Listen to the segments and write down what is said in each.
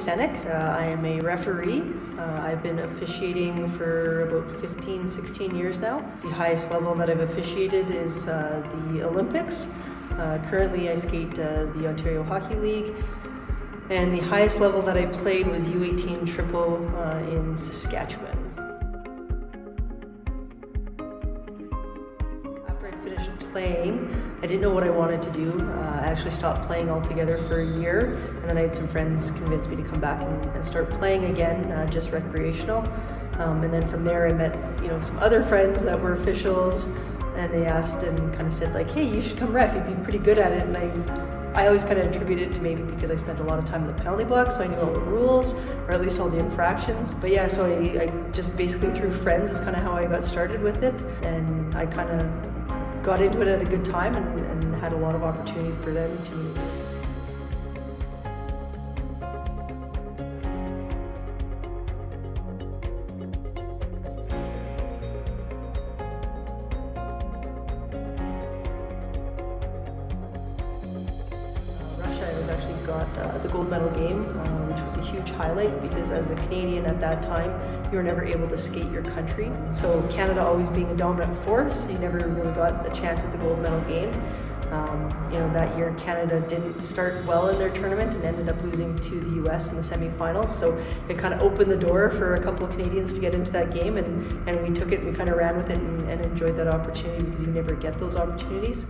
Senuk. I am a referee. I've been officiating for about 15, 16 years now. The highest level that I've officiated is the Olympics. Currently I skate the Ontario Hockey League. And the highest level that I played was U18 triple in Saskatchewan. After I finished playing, I didn't know what I wanted to do. I actually stopped playing altogether for a year, and then I had some friends convince me to come back and start playing again, just recreational. And then from there I met, some other friends that were officials, and they asked and kind of said like, hey, you should come ref, you'd be pretty good at it. And I always kind of attribute it to maybe because I spent a lot of time in the penalty box, so I knew all the rules, or at least all the infractions. But yeah, so I just basically through friends is kind of how I got started with it, and I kind of got into it at a good time and had a lot of opportunities presented to me. Got the gold medal game, which was a huge highlight because as a Canadian at that time, you were never able to skate your country. So Canada always being a dominant force, you never really got a chance at the gold medal game. That year Canada didn't start well in their tournament and ended up losing to the US in the semifinals. So it kind of opened the door for a couple of Canadians to get into that game, and we took it, we kind of ran with it and enjoyed that opportunity because you never get those opportunities.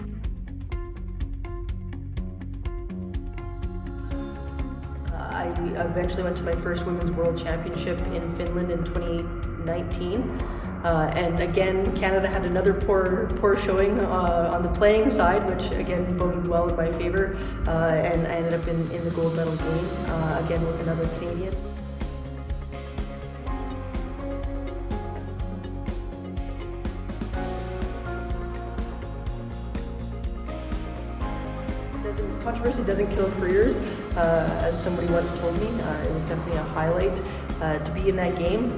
I eventually went to my first Women's World Championship in Finland in 2019. And again, Canada had another poor showing on the playing side, which again boded well in my favor. And I ended up in the gold medal game, again with another Canadian. Controversy doesn't kill careers, as somebody once told me. It was definitely a highlight to be in that game,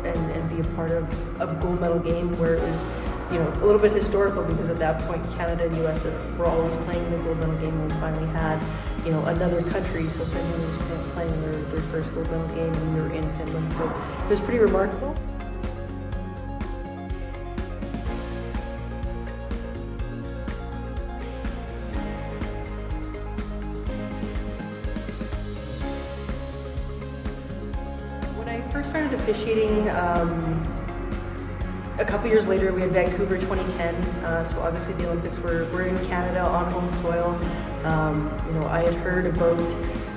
and be a part of a gold medal game where it was, a little bit historical because at that point Canada and US were always playing the gold medal game, and we finally had, another country. So Finland was playing their first gold medal game, and we were in Finland. So it was pretty remarkable. When I first started officiating, a couple years later, we had Vancouver 2010. So obviously the Olympics were in Canada on home soil. I had heard about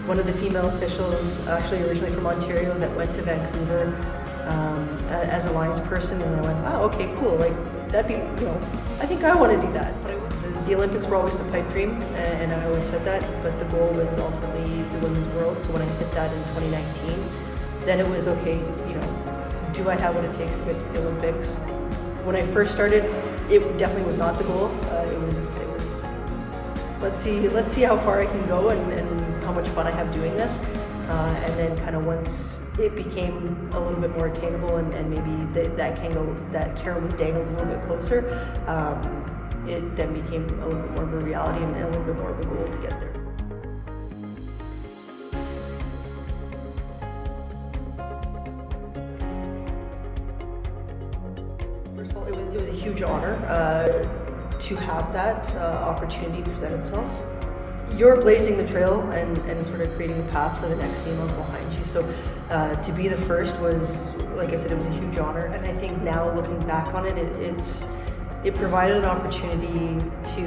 one of the female officials, actually originally from Ontario, that went to Vancouver as a Lions person, and I went, wow, okay, cool. Like that'd be, I think I want to do that. But the Olympics were always the pipe dream, and I always said that. But the goal was ultimately the Women's World. So when I hit that in 2019. Then it was okay, do I have what it takes to get to the Olympics? When I first started, it definitely was not the goal. It was let's see how far I can go and how much fun I have doing this. And then kind of once it became a little bit more attainable and maybe that carrot was dangled a little bit closer, it then became a little bit more of a reality and a little bit more of a goal to get there. It was a huge honor to have that opportunity present itself. You're blazing the trail and sort of creating a path for the next females behind you. So to be the first was, like I said, it was a huge honor. And I think now looking back on it, it provided an opportunity to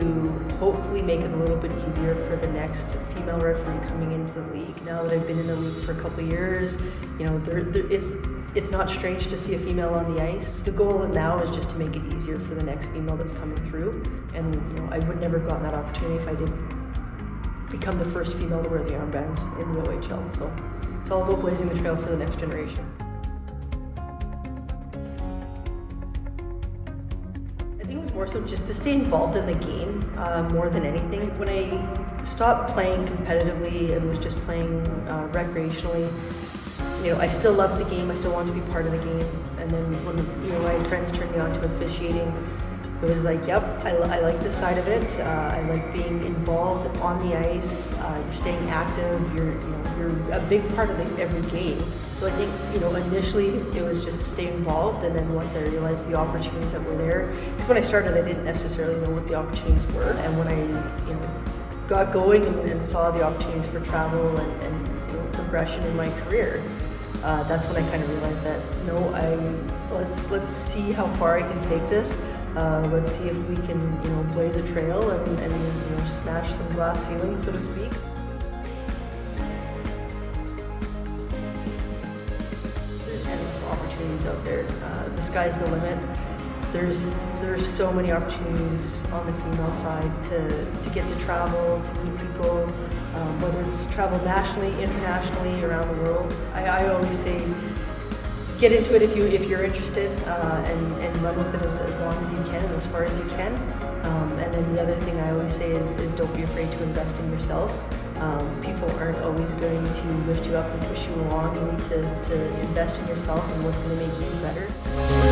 hopefully make it a little bit easier for the next female referee coming into the league. Now that I've been in the league for a couple of years, it's not strange to see a female on the ice. The goal now is just to make it easier for the next female that's coming through. And I would never have gotten that opportunity if I didn't become the first female to wear the armbands in the OHL. So it's all about blazing the trail for the next generation. I think it was more so just to stay involved in the game more than anything. When I stopped playing competitively and was just playing recreationally, I still loved the game. I still wanted to be part of the game. And then when my friends turned me on to officiating, it was like, yep, I like this side of it. I like being involved on the ice. You're staying active. You're a big part of every game. So I think, initially it was just stay involved, and then once I realized the opportunities that were there, because when I started, I didn't necessarily know what the opportunities were, and when I got going and saw the opportunities for travel and progression in my career, that's when I kind of realized that let's see how far I can take this. Let's see if we can, blaze a trail and smash some glass ceilings, so to speak. There's endless opportunities out there. The sky's the limit. There's so many opportunities on the female side to get to travel, to meet people, whether it's travel nationally, internationally, around the world. I always say, get into it if you're interested, and run with it as long as you can and as far as you can. And then the other thing I always say is don't be afraid to invest in yourself. People aren't always going to lift you up and push you along. You need to invest in yourself and what's going to make you better.